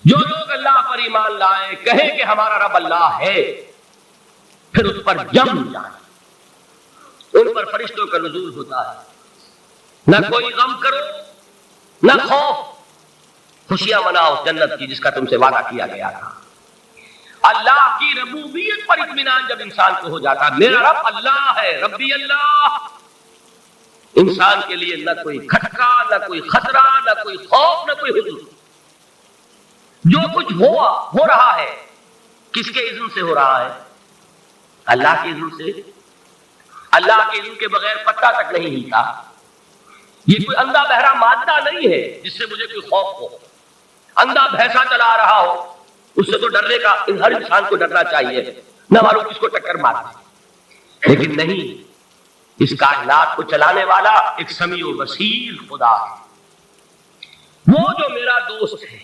جو لوگ اللہ پر ایمان لائیں، کہیں کہ ہمارا رب اللہ ہے، پھر اس پر جم جائیں، ان پر فرشتوں کا نزول ہوتا ہے، نہ کوئی غم کرو نہ خوف، خوشیاں مناؤ جنت کی جس کا تم سے وعدہ کیا گیا تھا۔ اللہ کی ربوبیت پر اطمینان جب انسان کو ہو جاتا، میرا رب اللہ ہے، ربی اللہ، انسان کے لیے نہ کوئی کھٹکا، نہ کوئی خطرہ، نہ کوئی خوف، نہ کوئی حزن۔ جو کچھ ہو رہا ہے کس کے اذن سے ہو رہا ہے؟ اللہ کے اذن سے۔ اللہ کے اذن کے بغیر پتہ تک نہیں ہلتا۔ یہ کوئی اندھا بہرا مادہ نہیں ہے جس سے مجھے کوئی خوف ہو۔ اندھا بھینسا چلا رہا ہو اس سے تو ڈرنے کا ہر انسان کو ڈرنا چاہیے، نہ معلوم کس کو ٹکر مارے، لیکن نہیں، اس کائنات کو چلانے والا ایک سمیع و بصیر خدا ہے، وہ جو میرا دوست ہے،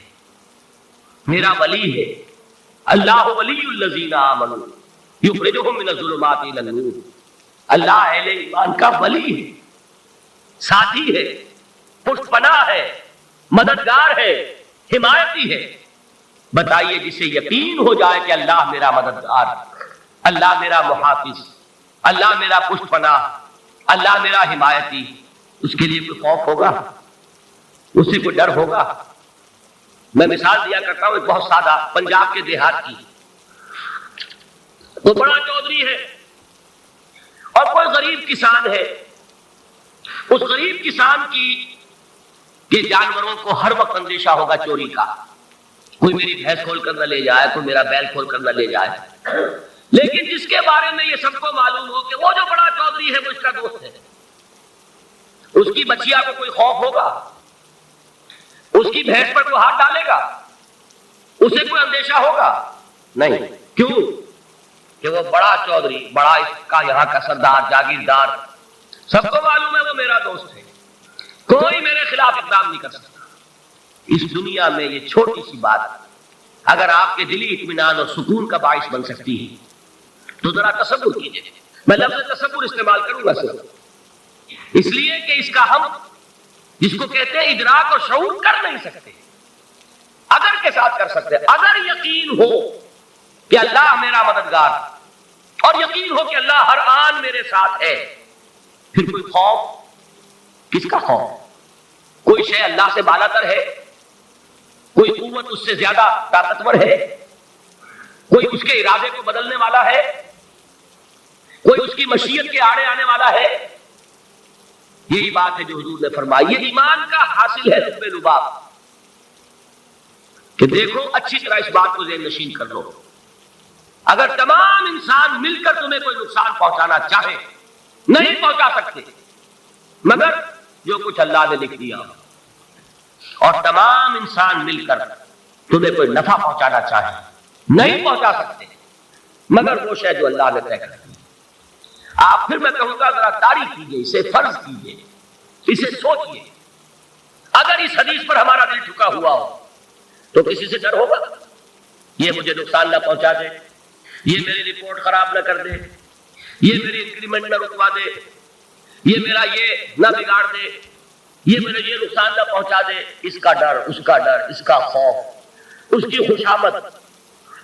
میرا ولی ہے۔ اللہ ولی الذین آمنوا یخرجہم من الظلمات الی النور۔ اللہ اہل ایمان کا ولی ہے، ساتھی ہے، پشت پناہ ہے، مددگار ہے، حمایتی ہے۔ بتائیے جسے یقین ہو جائے کہ اللہ میرا مددگار، اللہ میرا محافظ، اللہ میرا پشت پناہ، اللہ میرا حمایتی، اس کے لیے کوئی خوف ہوگا؟ اس سے کوئی ڈر ہوگا؟ میں مثال دیا کرتا ہوں ایک بہت سادہ پنجاب کے دیہات کی۔ وہ بڑا چودھری ہے اور کوئی غریب کسان ہے۔ اس غریب کسان کی کہ جانوروں کو ہر وقت اندیشہ ہوگا چوری کا، کوئی میری بھینس کھول کر نہ لے جائے، کوئی میرا بیل کھول کر نہ لے جائے۔ لیکن جس کے بارے میں یہ سب کو معلوم ہو کہ وہ جو بڑا چودھری ہے وہ اس کا دوست ہے، اس کی بچیا کو کوئی خوف ہوگا؟ اس کی بھینس پر کوئی ہاتھ ڈالے گا؟ اسے کوئی اندیشہ ہوگا؟ نہیں۔ کیوں؟ کہ وہ بڑا چودھری، بڑا اس کا یہاں کا سردار، جاگیردار، سب کو معلوم ہے وہ میرا دوست ہے، کوئی میرے خلاف اقدام نہیں کر سکتا۔ اس دنیا میں یہ چھوٹی سی بات اگر آپ کے دلی اطمینان اور سکون کا باعث بن سکتی ہے تو ذرا تصور کیجئے۔ میں لفظ تصور استعمال کروں گا صرف اس لیے کہ اس کا ہم جس کو کہتے ہیں ادراک اور شعور کر نہیں سکتے، اگر کے ساتھ کر سکتے۔ اگر یقین ہو کہ اللہ میرا مددگار اور یقین ہو کہ اللہ ہر آن میرے ساتھ ہے، پھر کوئی خوف؟ کس کا خوف؟ کوئی شے اللہ سے بالا تر ہے؟ کوئی قوت اس سے زیادہ طاقتور ہے؟ کوئی اس کے ارادے کو بدلنے والا ہے؟ کوئی اس کی مشیت کے آڑے آنے والا ہے؟ یہی بات ہے جو حضور نے فرمائی، یہ ایمان کا حاصل ہے لب لباب، کہ دیکھو اچھی طرح اس بات کو ذہن نشین کر لو، اگر تمام انسان مل کر تمہیں کوئی نقصان پہنچانا چاہے نہیں پہنچا سکتے، مگر جو کچھ اللہ نے لکھ دیا، اور تمام انسان مل کر تمہیں کوئی نفع پہنچانا چاہے نہیں پہنچا سکتے، مگر وہ شے جو اللہ نے طے کر دی۔ آپ پھر میں کہوں گا ذرا تاریخ کیجئے، اسے فرض کیجئے، اسے سوچئے، اگر اس حدیث پر ہمارا دل ٹھکا ہوا ہو تو کسی سے ڈر ہوگا؟ یہ مجھے نقصان نہ پہنچا دے، یہ میری رپورٹ خراب نہ کر دے، یہ میری انکریمنٹ نہ رکوا دے، یہ میرا یہ نہ بگاڑ دے، یہ میرا یہ نقصان نہ پہنچا دے۔ اس کا ڈر، اس کا ڈر، اس کا خوف، اس کی خوشامد،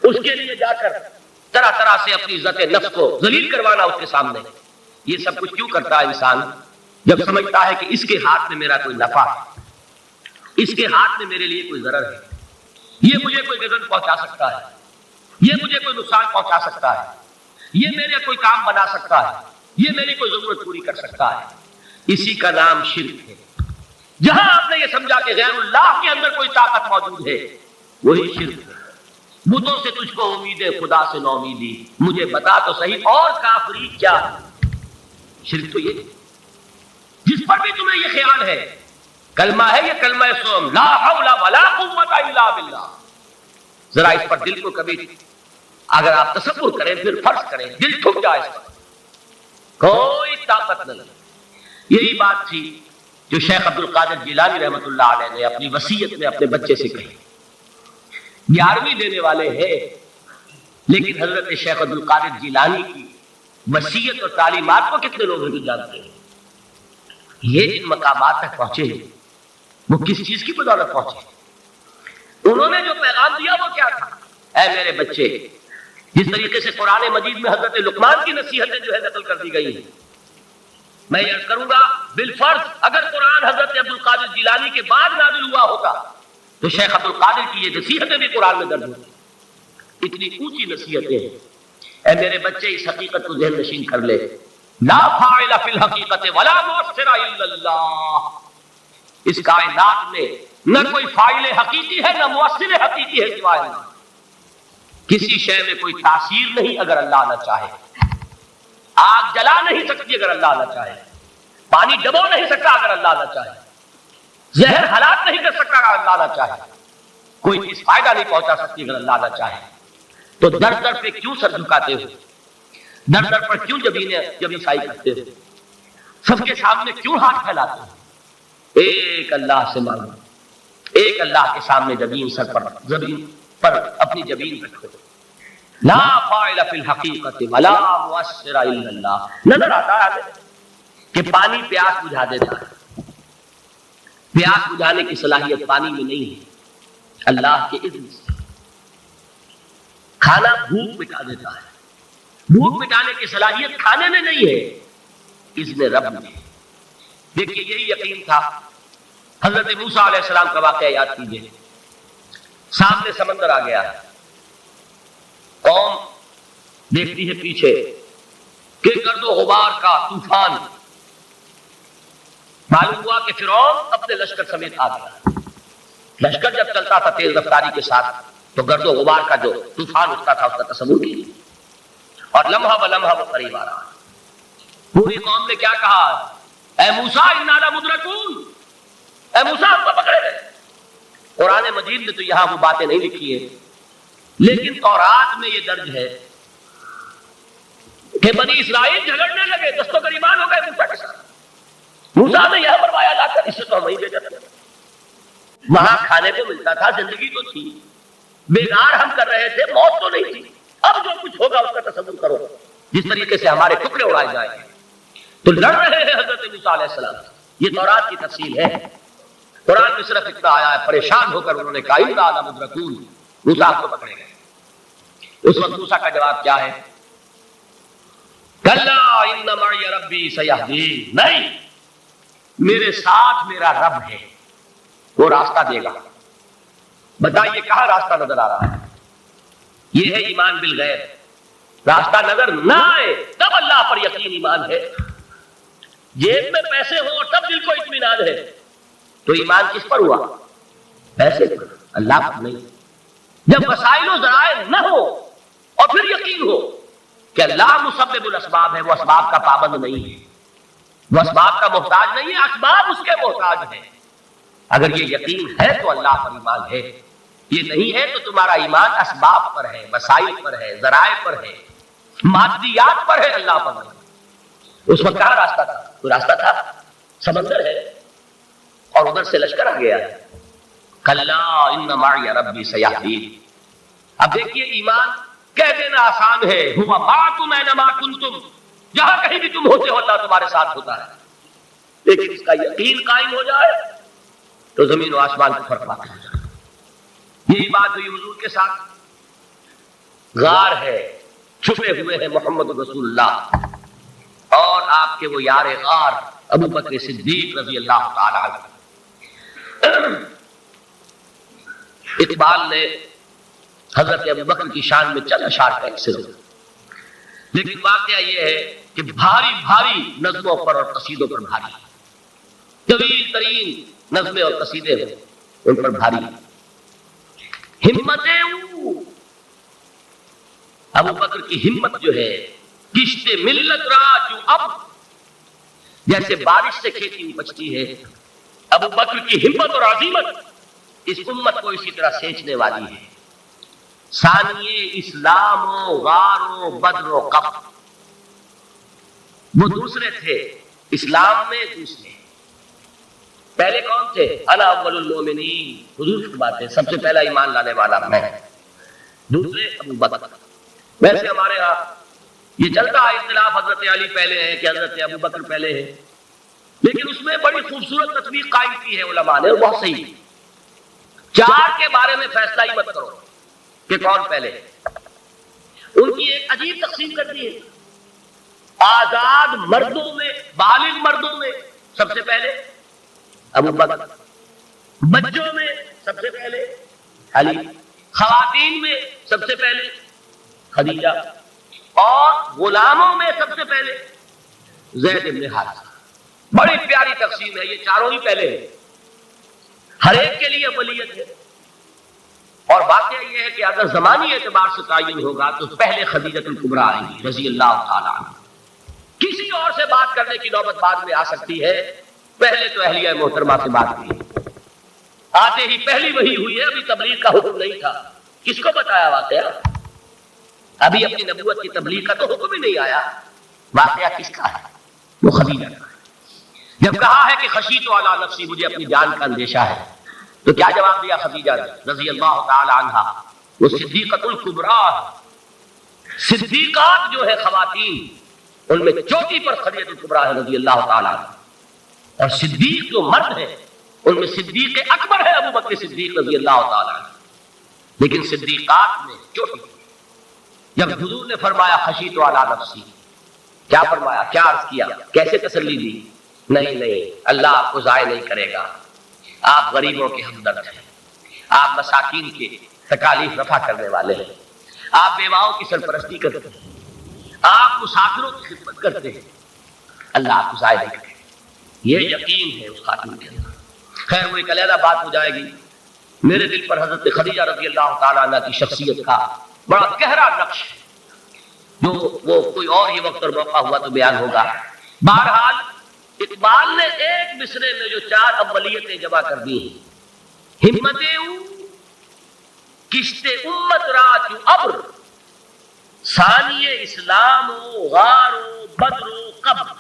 اس کے لیے جا کر طرح طرح سے اپنی عزت نفس کو ذلیل کروانا اس کے سامنے، یہ سب کچھ کیوں کرتا ہے انسان؟ جب سمجھتا ہے کہ اس کے ہاتھ میں میرا کوئی نفع ہے، اس کے ہاتھ میں میرے لیے کوئی ضرر ہے، یہ مجھے کوئی غضب پہنچا سکتا ہے، یہ مجھے کوئی نقصان پہنچا سکتا ہے، یہ میرے کوئی کام بنا سکتا ہے، یہ میری کوئی ضرورت پوری کر سکتا ہے، اسی کا نام شرک ہے۔ جہاں آپ نے یہ سمجھا کہ غیر اللہ کے اندر کوئی طاقت موجود ہے، وہی شرک ہے۔ بتوں سے تجھ کو امید ہے، خدا سے نو امیدی، مجھے بتا تو صحیح اور کافری کیا ہے؟ شرک تو یہ جس پر بھی تمہیں یہ خیال ہے، کلمہ ہے یہ کلمہ سوم، لا حول ولا قوت الا باللہ، ذرا اس پر دل کو کبھی اگر آپ تصور کریں، پھر فرض کریں، دل ٹھک جائے اس پر، کوئی طاقت نہیں۔ یہی بات تھی جو شیخ عبد القادر جیلانی رحمۃ اللہ علیہ نے اپنی وصیت میں اپنے بچے سے کہی۔ 11ویں دینے والے ہیں، لیکن حضرت شیخ عبد القادر جیلانی کی وصیت اور تعلیمات کو کتنے لوگ نہیں جانتے ہیں؟ یہ جن مقامات تک پہنچے وہ کس چیز کی بدولت پہنچے؟ انہوں نے جو پیغام دیا وہ کیا تھا؟ اے میرے بچے، جس طریقے سے قرآن مجید میں حضرت لقمان کی نصیحتیں جو ہے نقل کر دی گئی ہیں، میں عرض کروں گا بالفرض اگر قرآن حضرت عبد القادر جیلانی کے بعد نازل ہوا ہوتا تو شیخ عبد القادر کی یہ نصیحتیں بھی قرآن میں درج ہوتی۔ اتنی اونچی نصیحتیں ہیں۔ اے میرے بچے، اس حقیقت کو ذہن نشین کر لے، لا فاعل فی الحقیقت ولا مؤثر الا اللہ۔ اس کائنات میں نہ کوئی فاعل حقیقی ہے نہ مؤثر حقیقی ہے سوائے اللہ۔ کسی شے میں کوئی تاثیر نہیں اگر اللہ نہ چاہے۔ آگ جلا نہیں سکتی اگر اللہ نہ چاہے، پانی ڈبو نہیں سکتا اگر اللہ نہ چاہے، زہر ہلاک نہیں کر سکتا اگر اللہ نہ چاہے، کوئی چیز فائدہ نہیں پہنچا سکتی اگر اللہ نہ چاہے۔ تو در در پہ کیوں سر جھکاتے ہو؟ در در پر کیوں جبیں سائی کرتے ہو؟ سب کے سامنے کیوں ہاتھ پھیلاتے ہو؟ ایک اللہ سے مانگو، ایک اللہ کے سامنے زمین پر اپنی جبین رکھو۔ لا فاعل فی الحقیقت ولا مؤثر الا اللہ۔ نظر آتا ہے کہ پانی پیاس بجھا دیتا ہے، پیاس بجھانے کی صلاحیت پانی میں نہیں ہے، اللہ کے اذن سے۔ کھانا بھوک مٹا دیتا ہے، بھوک مٹانے کی صلاحیت کھانے میں نہیں ہے، اذن رب میں۔ دیکھیے یہی یقین تھا حضرت موسیٰ علیہ السلام کا واقعہ یاد کیجیے۔ سامنے سمندر آ گیا، قوم دیکھتی ہے پیچھے کہ گرد و غبار کا طوفان۔ معلوم ہوا کہ فرعون اپنے لشکر سمیت آ گیا۔ لشکر جب چلتا تھا تیز رفتاری کے ساتھ تو گرد و غبار کا جو طوفان اٹھتا تھا اس کا تصور کیجیے، اور لمحہ بلمحہ وہ قریب آ رہا۔ پوری قوم نے کیا کہا؟ اے موسیٰ انا لمدرکون، اے موسیٰ ہم کو پکڑے گئے۔ قرآن مجید میں تو یہاں وہ باتیں نہیں لکھی ہیں، لیکن تورات میں یہ درج ہے کہ بنی اسرائیل جھگڑنے لگے، دست و گریبان ہو گئے موسیٰ کے ساتھ۔ موسیٰ نے یہ فرمایا لا کر، اس سے تو ہم ہی بے جاتے ہیں۔ وہاں کھانے کو ملتا تھا، زندگی تو تھی، بیدار ہم کر رہے تھے، موت تو نہیں تھی۔ اب جو کچھ ہوگا اس کا تصور کرو، جس طریقے سے ہمارے ٹکڑے اڑائے جائیں گے۔ تو لڑ رہے ہیں حضرت موسیٰ علیہ السلام۔ یہ تورات کی تفصیل ہے۔ قرآن میں صرف اتنا آیا ہے، پریشان ہو کر انہوں نے کہا انا لمدرکون، موسیٰ کو پکڑے گئے۔ اس وقت موسیٰ کا جواب کیا ہے؟ کلا ان معی ربی سیہدین، نہیں، میرے ساتھ میرا رب ہے، وہ راستہ دے گا۔ بتائیے کہاں راستہ نظر آ رہا ہے؟ یہ ہے ایمان بالغیب۔ راستہ نظر نہ آئے تب اللہ پر یقین ایمان ہے۔ جیب میں پیسے ہوں اور تب دل کو اطمینان ہے تو ایمان کس پر ہوا؟ پیسے پر، اللہ پر نہیں۔ جب وسائل و ذرائع نہ ہو اور پھر یقین ہو کہ اللہ مسبب الاسباب ہے، وہ اسباب کا پابند نہیں ہے، وہ اسباب کا محتاج نہیں ہے، اسباب اس کے محتاج ہیں۔ اگر یہ یقین ہے تو اللہ پر ایمان ہے، یہ نہیں ہے تو تمہارا ایمان اسباب پر ہے، وسائل پر ہے، ذرائع پر ہے، مادیات پر ہے، اللہ پر نہیں۔ اس وقت کہاں راستہ تھا؟ کوئی راستہ تھا؟ سمندر ہے اور ادھر سے لشکر آ گیا۔ کلا ان معی ربی سیہدین۔ اب دیکھیے ایمان کہہ دینا آسان ہے، ہوا معکم اینما کنتم، جہاں کہیں بھی تم ہوتے ہو اللہ تمہارے ساتھ ہوتا ہے، لیکن اس کا یقین قائم ہو جائے تو زمین و آسمان کا فرق واقع ہو جائے۔ یہی بات ہوئی حضور کے ساتھ۔ غار ہے، چھپے ہوئے ہیں محمد رسول اللہ اور آپ کے وہ یار غار ابو بکر صدیق رضی اللہ تعالی عنہ۔ اقبال نے حضرت ابو بکر کی شان میں چند اشعار کا ایک سلسلہ، لیکن واقعہ یہ ہے کہ بھاری بھاری نظموں پر اور قصیدوں پر بھاری، طویل ترین نظمیں اور قصیدے ہیں ان پر بھاری ہمتیں۔ ابو بکر کی ہمت جو ہے، کشت ملت را جو اب، جیسے بارش سے کھیتی بچتی ہے، ابو بکر کی ہمت اور عظیمت اس امت کو اسی طرح سینچنے والی ہے۔ ثانیے اسلام و غار و بدر و کب، وہ دوسرے تھے اسلام میں، دوسرے پہلے کون تھے؟ انا اول المؤمنین، حضور فرماتے ہیں سب سے پہلا ایمان لانے والا میں، دوسرے ابو بکر۔ ویسے ہمارے ہاں یہ چلتا ہے اختلاف، حضرت علی پہلے ہیں کہ حضرت ابو بکر پہلے ہیں، لیکن اس میں بڑی خوبصورت تطبیق قائم کی ہے علماء نے اور بہت صحیح۔ چار کے بارے میں فیصلہ ہی مت کرو کہ کون پہلے. ان کی ایک عجیب تقسیم کر دی ہے. آزاد مردوں میں، بالغ مردوں میں سب سے پہلے ابو بکر، بچوں میں سب سے پہلے علی، خواتین میں سب سے پہلے خدیجہ، اور غلاموں میں سب سے پہلے زید بن حارثہ. بڑی پیاری تقسیم ہے. یہ چاروں ہی پہلے ہیں، ہر ایک کے لیے ولیت ہے. اور واقعہ یہ ہے کہ اگر زمانی اعتبار سے تعین ہوگا تو پہلے خدیجہ الکبریٰ آئیں گی رضی اللہ تعالیٰ عنہ. کسی اور سے بات کرنے کی نوبت بعد میں آ سکتی ہے، پہلے تو اہلیہ محترمہ سے بات کی. آتے ہی پہلی وحی ہوئی ہے، ابھی تبلیغ کا حکم نہیں تھا. کس کو بتایا واقعہ؟ ابھی اپنی نبوت کی تبلیغ کا تو حکم ہی نہیں آیا. واقعہ کس کا ہے؟ وہ خدیجہ کا. جب کہا ہے کہ خشیت علی نفسی، مجھے اپنی جان کا اندیشہ ہے، تو کیا جواب دیا خدیجہ نے رضی اللہ تعالی عنہا؟ وہ صدیقۃ الکبریٰ. صدیقات جو ہے خواتین، ان میں چوٹی پر خدیجہ الکبریٰ ہے رضی اللہ تعالی عنہ. اور صدیق جو مرد ہے ان میں صدیق اکبر ہے ابو بکر صدیق رضی اللہ تعالی عنہ. لیکن صدیقات میں چوٹی. جب حضور نے فرمایا خشیت علی نفسی، کیا فرمایا، کیا عرض کیا، کیسے تسلی دی؟ نہیں، اللہ آپ کو ضائع نہیں کرے گا. آپ غریبوں کے ہمدرد ہیں، آپ مساکین کے تکالیف رفع کرنے والے ہیں، آپ بیواؤں کی سرپرستی کرتے ہیں، آپ مسافروں کی خدمت کرتے ہیں، اللہ آپ کو ضائع نہیں کرے گا. یہ یقین ہے اس خاتون کے اندر. خیر وہ ایک علیحدہ بات ہو جائے گی. میرے دل پر حضرت خدیجہ رضی اللہ تعالیٰ عنہ کی شخصیت کا بڑا گہرا نقش ہے، جو وہ کوئی اور ہی وقت اور موقع ہوا تو بیان ہوگا. بہرحال اقبال نے ایک مصرے میں جو چار اولیتیں جمع کر دی ہیں، ہمتیں کشت امت را چو ابر، ثانی اسلام و غار و بدر و قبر.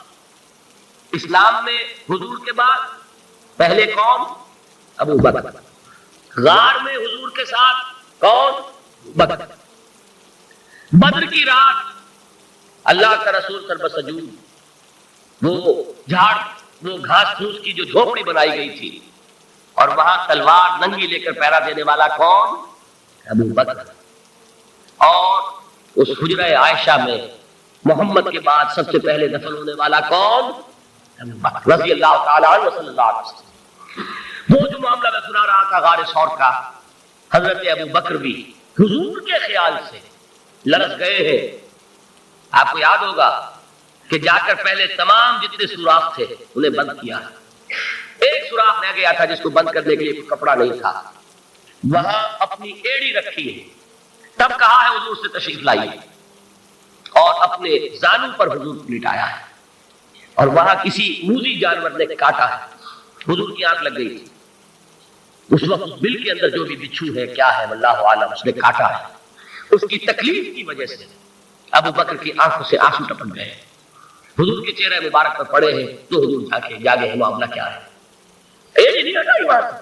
اسلام میں حضور کے بعد پہلے کون؟ ابو بکر. غار میں حضور کے ساتھ کون؟ بدر. بدر کی رات اللہ کا رسول سر بسجود، وہ جھاڑ، وہ گھاس پھوس کی جو جھوپڑی بنائی گئی تھی، اور وہاں تلوار ننگی لے کر پہرا دینے والا کون؟ ابو بکر. اور اس حجرہ عائشہ میں محمد کے بعد سب سے پہلے دفن ہونے والا کون؟ ابو بکر رضی اللہ تعالیٰ عنہ صلی اللہ علیہ وسلم. وہ جو معاملہ میں سنا رہا تھا غار ثور کا، حضرت ابو بکر بھی حضور کے خیال سے لرز گئے ہیں. آپ کو یاد ہوگا کہ جا کر پہلے تمام جتنے سوراخ تھے انہیں بند کیا. ایک سوراخ رہ گیا تھا جس کو بند کرنے کے لیے کوئی کپڑا نہیں تھا. وہاں اپنی ایڑی رکھی ہے. تب کہا ہے حضور سے تشریف لائیے، اور اپنے زانو پر حضور کو لٹایا ہے. اور وہاں کسی موذی جانور نے کاٹا ہے. حضور کی آنکھ لگ گئی تھی. اس وقت اس بل کے اندر جو بھی بچھو ہے کیا ہے واللہ عالم، اس نے کاٹا ہے. اس کی تکلیف کی وجہ سے ابو بکر کی آنکھوں سے آنسو ٹپک گئے. حضور کے چہرے مبارک پر پڑے ہیں تو حضور جاگے ہیں، معاملہ کیا ہے؟ نہیں ہٹائی وہاں سے.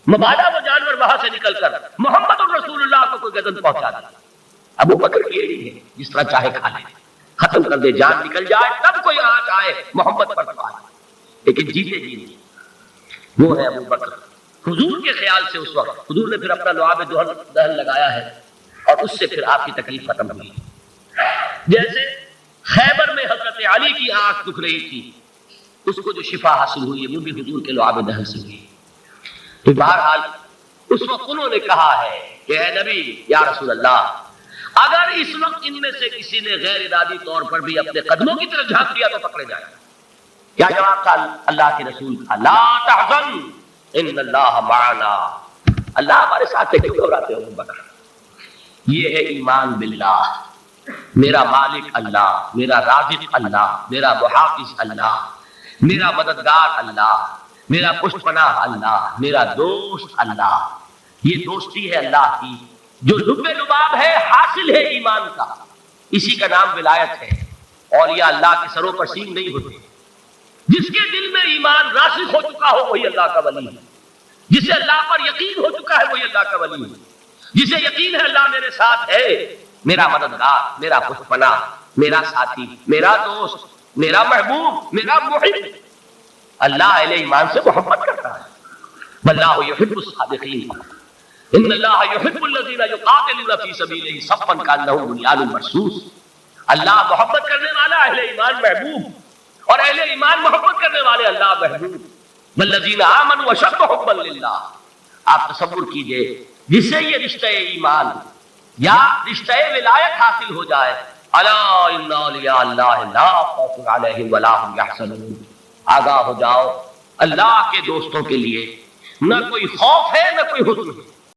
مبادا وہ جانور وہاں سے نکل کر محمد رسول اللہ کو کوئی گزن پہنچا دیا. ابو بکر کی ایڑی ہے، جس طرح چاہے کھا لے، ختم کر دے، جان نکل جائے تب کوئی آنچ آئے محمد پر پائے. لیکن جیتے جی وہ ہے ابو بکر. حضور کے خیال سے اس وقت حضور نے پھر اپنا لعاب دہن لگایا ہے، اور اس سے پھر آپ کی تکلیف ختم ہوئی. جیسے خیبر میں حضرت علی کی آنکھ دکھ رہی تھی، اس کو جو شفا حاصل ہوئی وہ بھی حضور کے لعاب دہن سے ہوئی. تو بہرحال اس وقت انہوں نے کہا ہے کہ اے نبی یا رسول اللہ، اگر اس وقت ان میں سے کسی نے غیر ارادی طور پر بھی اپنے قدموں کی طرف جھانک دیا تو پکڑے جائیں. کیا جواب تھا اللہ کے رسول کا؟ لا تحزن ان اللہ معنا. اللہ ہمارے ساتھ ہے، کیوں گھبراتے ہو ابو بکر؟ یہ ہے ایمان باللہ. میرا مالک اللہ، میرا رازق اللہ، میرا محافظ اللہ، میرا مددگار اللہ، میرا پشت پناہ اللہ، میرا دوست اللہ. یہ دوستی ہے اللہ کی جو لب لباب ہے، حاصل ہے ایمان کا. اسی کا نام ولایت ہے. اور یہ اللہ کے سروں پر سینگ نہیں ہوتے. جس کے دل میں ایمان راسخ ہو چکا ہو وہی اللہ کا ولی ہے. جسے اللہ پر یقین ہو چکا ہے وہی اللہ کا ولی ہے. جسے یقین ہے اللہ میرے ساتھ ہے، میرا مددگار، میرا پشت پناہ، میرا ساتھی، میرا دوست، میرا محبوب، میرا محب. اللہ اہل ایمان سے محبت کرتا ہے. واللہ یحب الصادقین ان اللہ یحب الذین یقاتلون فی سبیلہ صفا کانہم بنیان مرصوص. اللہ محبت کرنے والا، اہل ایمان محبوب، اور اہل ایمان محبت کرنے والے اللہ محبوب. والذین آمنوا اشد حبا للہ. آپ تصور کیجئے جس سے یہ رشتہ ایمان یا رشتہ ولایت حاصل ہو جائے، الا ان اولیاء اللہ لا خوف علیہم ولا هم یحزنون. آگاہ ہو جاؤ، اللہ کے دوستوں کے لیے نہ کوئی خوف ہے نہ کوئی حزن ہے.